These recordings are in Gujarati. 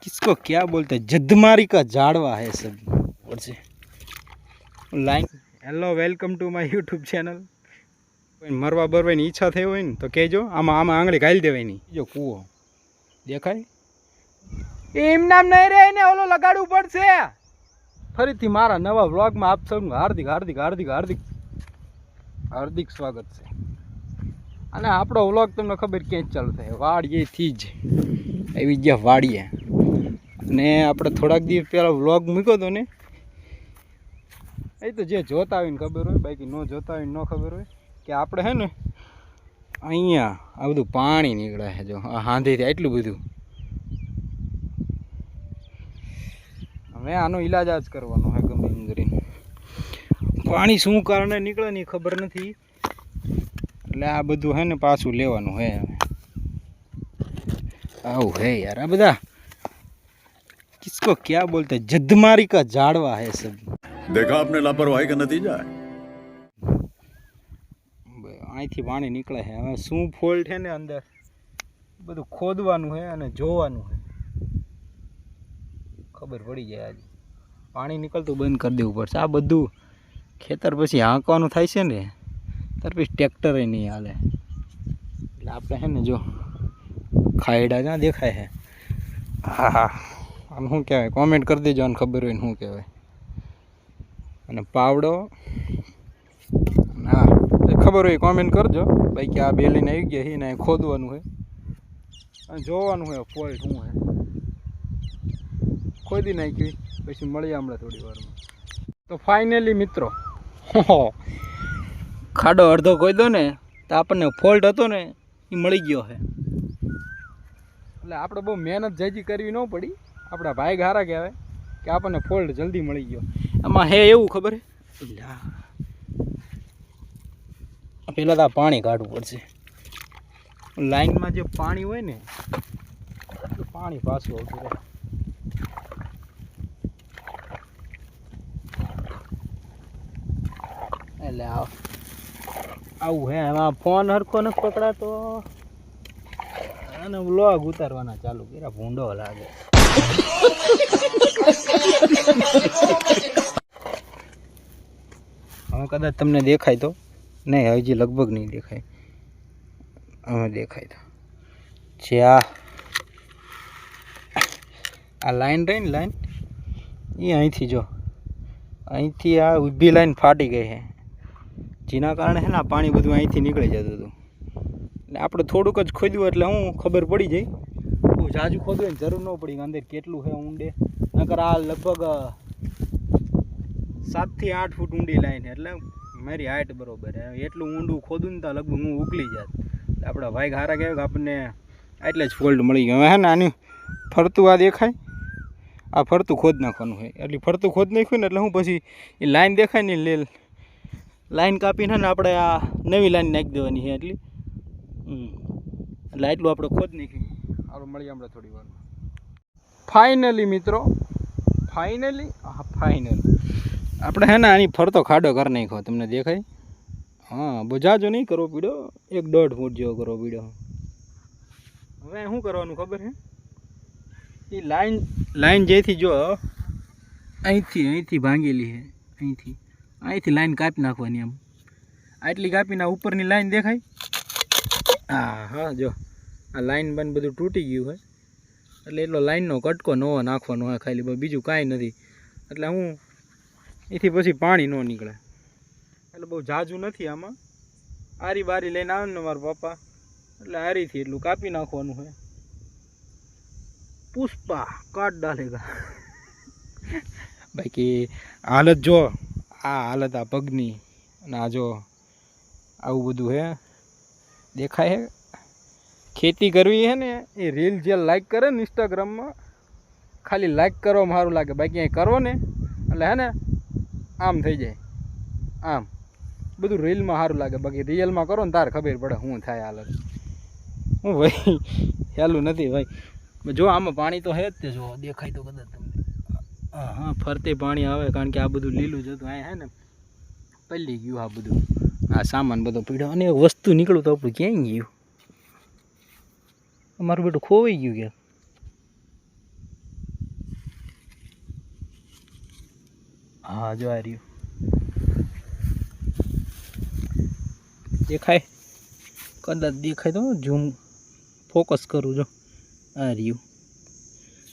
किसको क्या बोलते हैं, जदमारी का जाड़वा है सब और से line. Hello welcome to my YouTube channel. मरवा बरવાની ઈચ્છા થઈ હોય ને તો કહેજો, આમાં આમાં આંગળી ઘાલી દેવાની. જો કૂવો દેખાય એમ નામ નહીં રહે ને ઓલો લગાડવું પડશે. ફરીથી મારા નવા વ્લોગમાં આપ સૌનું હાર્દિક હાર્દિક હાર્દિક હાર્દિક હાર્દિક સ્વાગત છે. અને આપણો વ્લોગ તમને ખબર ક્યાં ચાલુ થાય, વાડીએથી જ આવી ગયા વાડીએ. અને આપણે થોડાક દિવસ પહેલાં વ્લોગ મૂક્યો હતો ને, એ તો જે જોતા હોય ને ખબર હોય, બાકી ન જોતા હોય ન ખબર હોય કે આપણે હે ને અહીંયા આ બધું પાણી નીકળે છે. જો આ હાંધેથી એટલું બધું. હવે આનો ઈલાજ જ કરવાનો હોય ગમે એમ કરીને. પાણી શું કારણે નીકળે ને ખબર નથી, એટલે આ બધું હે ને પાછું લેવાનું હે. આવું હે યાર, આ બધા किसको क्या बोलते हैं, जदमारी का जाड़वा है सब. देखा आपने लापरवाही का नतीजा है. અહીંથી પાણી નીકળે છે. હવે શું ફોલ્ટ છે ને અંદર બધું ખોદવાનું છે અને જોવાનું છે, ખબર પડી જાય. આજે પાણી નીકળતું બંધ કરી દેવું પડશે. આ બધું ખેતર પછી હાંકવાનું થાય છે ને, ત્યાર પછી ટ્રેક્ટરે નહીં હાલે. એટલે આપણે છે ને જો ખાયડા જ્યાં દેખાય છે, હા હા આમ શું કહેવાય, કોમેન્ટ કરી દેજો આને ખબર હોય ને શું કહેવાય. અને પાવડો ના ખબર હોય કોમેન્ટ કરજો. ભાઈ કે આ બે લઈને આવી ગયા છે ને ખોદવાનું છે અને જોવાનું છે ફોલ્ટ શું છે. ખોદી નાખી પછી મળીએ હમણાં થોડી વારમાં. તો ફાઇનલી મિત્રો ખાડો અડધો ખોદ્યો ને તો આપણને ફોલ્ટ હતો ને એ મળી ગયો છે. એટલે આપણે બહુ મહેનત જજી કરવી ન પડી. આપણા ભાઈ હારા કહેવાય કે આપણને ફોલ્ટ જલ્દી મળી ગયો. એમાં હે એવું ખબર છે, પહેલાં તો આ પાણી કાઢવું પડશે. લાઈનમાં જે પાણી હોય ને પાણી પાછું આવતું રહે. એટલે આવું હે. એમાં ફોન હરખો નથી પકડાતો અને વ્લોગ ઉતારવાના ચાલુ કર્યા. ભૂંડો લાગે. હવે કદાચ તમને દેખાય તો નહીં, હજી લગભગ નહીં દેખાય. હવે દેખાય તો જે આ લાઈન રહી ને, લાઈન એ અહીંથી જો અહીંથી આ ઊભી લાઈન ફાટી ગઈ છે, જેના કારણે છે ને આ પાણી બધું અહીંથી નીકળી જતું હતું. એટલે આપણે થોડુંક જ ખોદ્યું એટલે હું ખબર પડી જાય. બહુ જાજુ ખોદવું ને જરૂર ન પડી અંદર કેટલું છે ઊંડે. નકર આ લગભગ 7 થી 8 ફૂટ ઊંડી લાઈન છે. એટલે મારી હાઈટ બરોબર છે. એટલું ઊંડું ખોદું ને તો લગભગ હું ઉકલી જાત. આપણા ભાઈ હારા કહેવાય કે આપણને એટલે જ ફોલ્ટ મળી ગયો. હે ને આની ફરતું આ દેખાય, આ ફરતું ખોદ નાખવાનું હોય. એટલે ફરતું ખોદ નાખ્યું ને એટલે હું પછી એ લાઈન દેખાય ને લાઈન કાપીને ને આપણે આ નવી લાઈન નાખી દેવાની છે. એટલે એટલું આપણે ખોદ નાખ્યું. આપણે મળીએ આપણે થોડી વાર. ફાઇનલી મિત્રો, ફાઇનલી આપણે હે ને આની ફરતો ખાડો કરી નાખ્યો. તમને દેખાય? હા, બજાજો નહીં કરવો પીડો, 1-1.5 ફૂટ જેવો કરવો પીડો. હવે શું કરવાનું ખબર છે, એ લાઈન જેથી જો અહીંથી ભાંગેલી છે, અહીંથી લાઈન કાપી નાખવાની. આમ આટલી કાપીને ઉપરની લાઈન દેખાય? હા જો આ લાઈન બન બધું તૂટી ગયું હોય. એટલે એટલો લાઈનનો કટકો નવો નાખવાનો હોય ખાલી, બીજું કાંઈ નથી. એટલે હું એથી પછી પાણી ન નીકળે. એટલે બહુ જાજુ નથી આમાં. આરી બારી લઈને આવે ને મારા પપ્પા, એટલે આરીથી એટલું કાપી નાખવાનું હોય. પુષ્પા કાટ ડાલેગા. બાકી હાલત જો, આ હાલત આ પગની, અને આ જો આવું બધું હે દેખાય હે. ખેતી કરવી હે ને એ રીલ જે લાઈક કરે ને ઇન્સ્ટાગ્રામમાં, ખાલી લાઈક કરવામાં સારું લાગે. બાકી અહીં કરો ને એટલે હે ને આમ થઈ જાય. આમ બધું રીલમાં સારું લાગે, બાકી રિયલમાં કરો ને તારે ખબર પડે શું થાય હાલત. હું ભાઈ હેલું નથી ભાઈ. જો આમાં પાણી તો હે જ તે, જો દેખાય તો કદાચ તમને. હા ફરતે પાણી આવે, કારણ કે આ બધું લીલું જ હતું. અહીંયા હે ને પલ્લી ગયું આ બધું, આ સામાન બધો પીડ્યો. અને વસ્તુ નીકળું તો આપણું ક્યાંય ગયું? મારું બેટું ખોવાઈ ગયું. ક્યાં હા જો આ રહ્યું દેખાય, કદાચ દેખાય તો ઝૂમ ફોકસ કરું જો આ રહ્યું.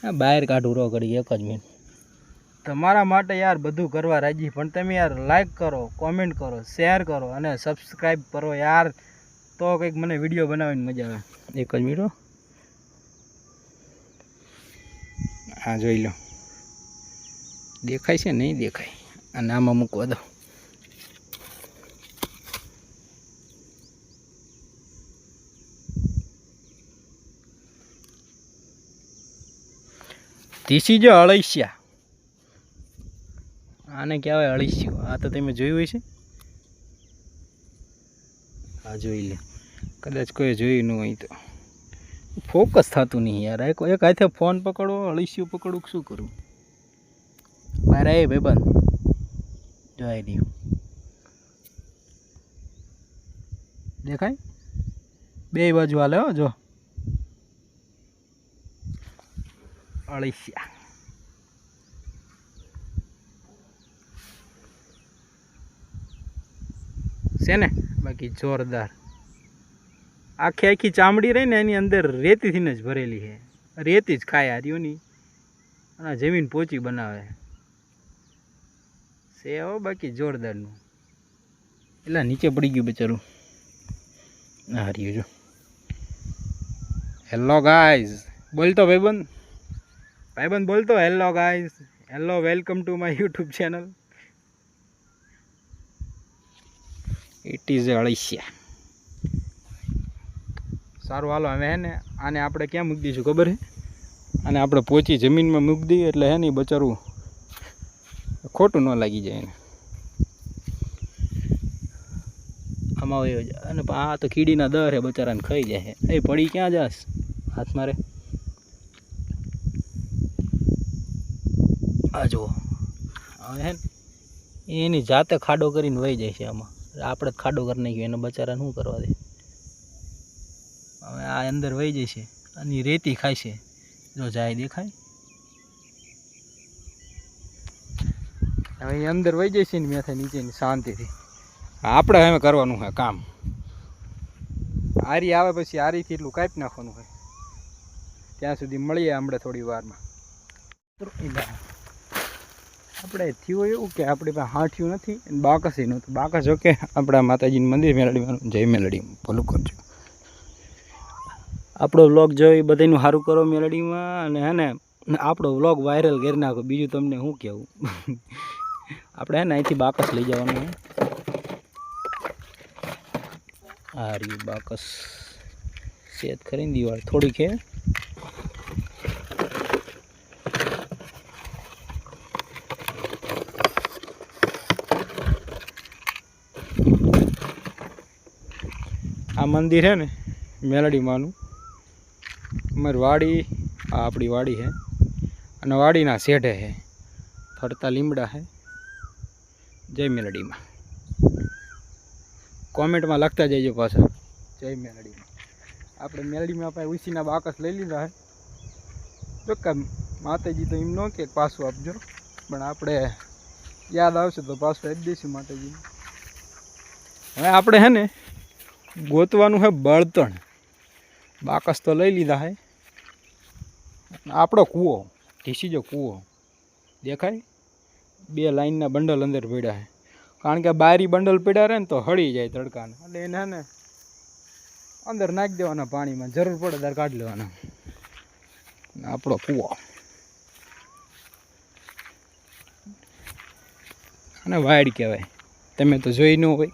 હા બહાર કાઢું રો ઘડી એક જ મિનિટ. તમારા માટે યાર બધું કરવા રાજી, પણ તમે યાર લાઈક કરો, કોમેન્ટ કરો, શેર કરો અને સબસ્ક્રાઈબ કરો યાર, તો કંઈક મને વિડીયો બનાવવાની મજા આવે. એક જ મિનિટ. હા જોઈ લો, દેખાય છે નહીં દેખાય, અને આમાં મૂકવા દો. ધીસી જો અળસિયા, આને કહેવાય અળસિયું. આ તો તમે જોયું હોય છે. હા જોઈ લે, કદાચ કોઈ જોયું ન હોય તો. ફોકસ થતું નહીં યાર. એક હાથે ફોન પકડો, અળસિયું પકડું, શું કરું? મારે એ ભાઈબંધ જોઈ રહ્યું, દેખાય બે બાજુ હાલે હો. જો અળસિયા છે ને, બાકી જોરદાર. આખી ચામડી રહી ને એની અંદર રેતીથી જ ભરેલી છે. રેતી જ ખાય હાર્યોની, અને જમીન પોચી બનાવે છે હો. બાકી જોરદારનું. એટલે નીચે પડી ગયું બચારું. હાર્યું જો. હેલો ગાઈઝ બોલતો ભાઈબંધ, ભાઈબંધ બોલતો. Hello guys, hello, welcome to my YouTube channel. It is અળસિયા. સારું હાલો, હવે હે ને આને આપણે ક્યાં મૂકી દઈશું ખબર છે? આને આપણે પોચી જમીનમાં મૂકી દઈએ એટલે હે ને બચારું ખોટું ન લાગી જાય એને. આમાં હોય જ. અને આ તો કીડીના દર હે, બચારાને ખાઈ જાય. એ પડી ક્યાં જાસ? હાથ મારે. આ જુઓ, હવે હે ને એની જાતે ખાડો કરીને વહી જાય છે. આમાં આપણે જ ખાડો કરી નાખ્યો, એને બચારાને શું કરવા દે? હવે આ અંદર વહી જાય છે અને રેતી ખાય છે. જો જાય દેખાય. હવે એ અંદર વહી જાય છે ને મેથે નીચેની શાંતિથી. આપણે હવે કરવાનું છે કામ. આરી આવે પછી આરીથી એટલું કાપી નાખવાનું હોય. ત્યાં સુધી મળીએ આપણે થોડી વારમાં. આપણે થયું એવું કે આપણી પાસે હાંઠિયું નથી અને બાકસ નહોતું. બાકસ ઓકે આપણા માતાજીનું મંદિર મેલડીમાં, જય મેલડી, ભલું કરજો. આપણો વ્લોગ જોઈ બધાનું સારું કરો મેલડીમાં, અને હે ને આપણો વ્લોગ વાયરલ કરી નાખો. બીજું તમને શું કહેવું. આપણે હે ને અહીંથી બાકસ લઈ જવાનું હોય. આ રહ્યું બાકસ. સેત ખરીને દિવાળ થોડીક હે. આ મંદિર હે ને મેલડી માનું, અમારી વાડી, આ આપણી વાડી છે. અને વાડીના શેઢે છે ફરતા લીમડા છે. જય મેલડીમાં. કોમેન્ટમાં લખતા જઈજો પાછા જય મેલડીમાં. આપણે મેલડીમાં આપણે ઉસીના બાકસ લઈ લીધા છે. જો કે માતાજી તો એમ ન કે પાછું આપજો, પણ આપણે યાદ આવશે તો પાછું આપી દઈશું માતાજીને. હવે આપણે હે ને ગોતવાનું છે બળતણ. બાકસ તો લઈ લીધા છે. આપણો કૂવો, ઢીસીજો કૂવો દેખાય. 2 લાઈનના બંડલ અંદર પડ્યા છે. કારણ કે બારી બંડલ પડ્યા રહે ને તો હળી જાય તડકાને, એટલે એને હે ને અંદર નાખી દેવાના પાણીમાં, જરૂર પડે ત્યારે કાઢી લેવાના. આપણો કૂવો. અને વાડ કહેવાય, તમે તો જોઈ ન હોય.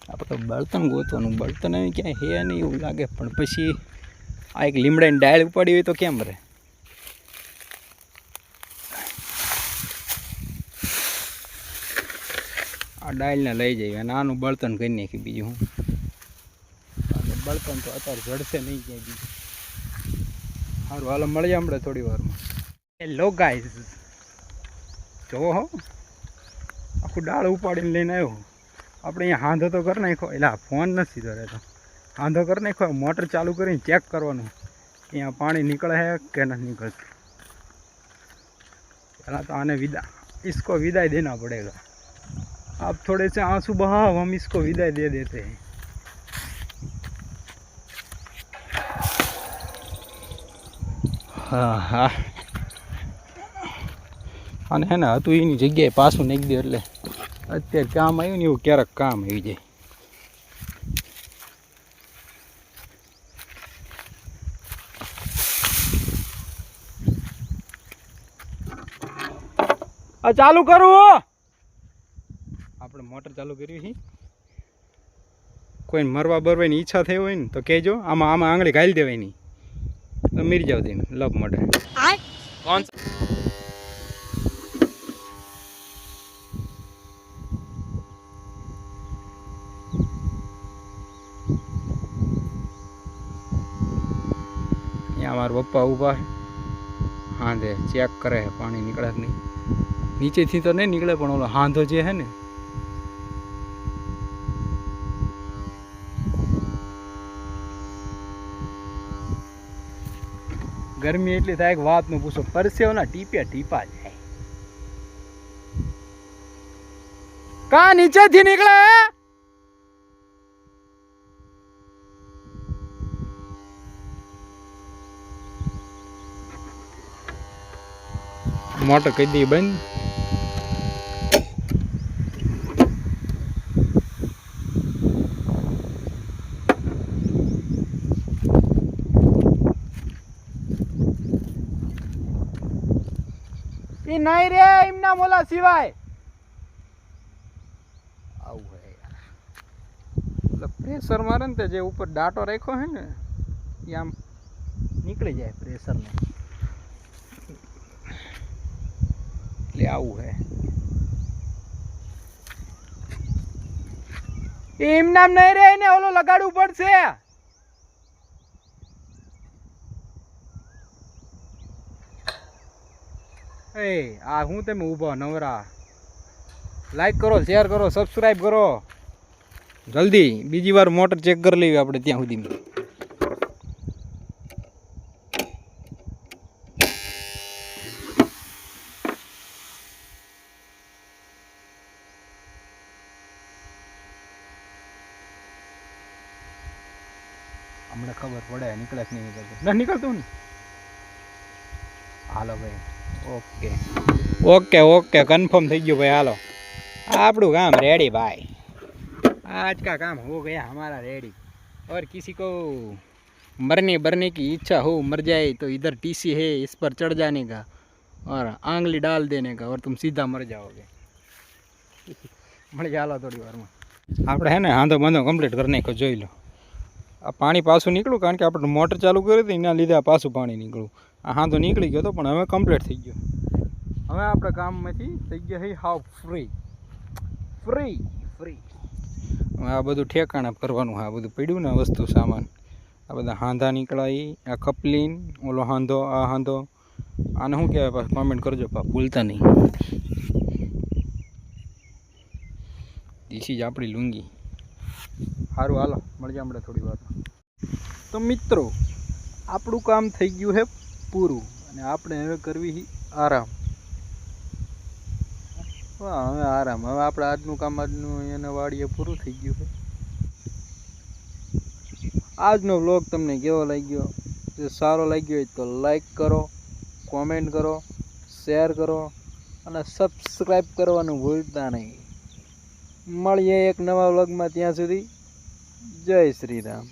આપણે બળતણ ગોતવાનું. બળતણ અહીં ક્યાંય હે નહીં એવું લાગે, પણ પછી આ એક લીમડાની ડાળ ઉપાડી હોય તો કેમ રહે? આ ડાળને લઈ જઈએ અને આનું બળતણ કરી નાખ્યું. બીજું હું બળતણ તો અત્યારે જડશે નહીં ક્યાંય બીજું. સારું હાલો મળીએ આપણે થોડી વારમાં. હેલો ગાઈઝ, જોવો હો, આખું ડાળ ઉપાડીને લઈને આવ્યો. આપણે અહીંયા હાંધો તો કરી નાખ્યો. એટલે ફોન નથી ધરે તો હાંધો કરી નાખ્યો. મોટર ચાલુ કરીને ચેક કરવાનું यहाँ पानी निकले है कि नहीं निकलता। पहला तो आने इसको विदाई देना पड़ेगा। अब थोड़े से आंसू बहाव, हम इसको विदाई दे देते हैं। हाँ हाँ અને હે ને હતું એની જગ્યાએ પાછું નાખી દે એટલે અત્યારે કામ આવ્યું ને એવું ક્યારેક કામ આવી જાય। ચાલુ કરું આપણે મોટર ચાલુ કરી છે। કોઈને મરવા બરવાની ઈચ્છા થઈ હોય ને તો કહેજો, આમાં આંગળી ઘાલી દેવાની તો મરી જાવ તેમ લપ મોટર। કોણ यहाँ हमारे पप्पा ऊभा है। हाँ दे चेक करे है पानी निकले नहीं, नीचे थी तो नहीं निकले पण ओलो हांधो जे है ने गर्मी एटली थाय के वात न पूछो, परसेव ना टीप्या टीपा जाए। का नीचे थी निकले मोटर कही दी बंद। नहीं रे इमना मोला सिवाय आऊ है यार, मतलब प्रेशर मारे ने जे ऊपर डाटो रखो है ने या निकली जाए प्रेशर ने ले आऊ है। एम नाम नहीं रे ने ओलो लगाड़ू पड़से। आ हूँ ते ऊभो नवरा। लाइक करो, शेयर करो, सब्सक्राइब करो जल्दी। बीजी बार मोटर चेक कर ली अपने त्या सुधी में। हमने खबर पड़े निकले नहीं निकलते ना निकलते नहीं। हालो भाई ओके ओके ओके कन्फर्म थी गयो भाई। हालो आपड़ू काम रेडी भाई, आज का काम हो गया हमारा रेडी। और किसी को मरने की इच्छा हो, मर जाए तो इधर टीसी है, इस पर चढ़ जाने का और आंगली डाल देने का और तुम सीधा मर जाओगे। मળી ચાલો થોડી વારમાં આપણે હે ને હાંધો બાંધો કમ્પ્લીટ કરી નાખો। જોઈ લો આ પાણી પાછું નીકળ્યું, કારણ કે આપણે મોટર ચાલુ કરી હતી એના લીધે આ પાછું પાણી નીકળ્યું। આ હાંધો નીકળી ગયો હતો પણ હવે કમ્પ્લીટ થઈ ગયો। હવે આપણે કામમાંથી થઈ ગયા છે હાવ ફ્રી ફ્રી ફ્રી। હવે આ બધું ઠેકાણા કરવાનું છે। આ બધું પડ્યું ને વસ્તુ સામાન, આ બધા હાંધા નીકળાય, આ કપલીન, ઓલો હાંધો, આ હાંધો, આને શું કહેવાય પાછું કોમેન્ટ કરજો ભૂલતા નહીં। ધીસ ઇઝ આપણી લુંગી। સારું હાલો મળીએ આપણે થોડી વાર। તો મિત્રો આપણું કામ થઈ ગયું છે પૂરું અને આપણે હવે કરવી આરામ। વાહ હવે આરામ। હવે આપણે આજનું કામ આજનું એને વાડીએ પૂરું થઈ ગયું છે। આજનો વ્લોગ તમને કેવો લાગ્યો? જો સારો લાગ્યો હોય તો લાઈક કરો, કોમેન્ટ કરો, શેર કરો અને સબસ્ક્રાઈબ કરવાનું ભૂલતા નહીં। મળીએ એક નવા વ્લોગમાં, ત્યાં સુધી જય શ્રી રામ।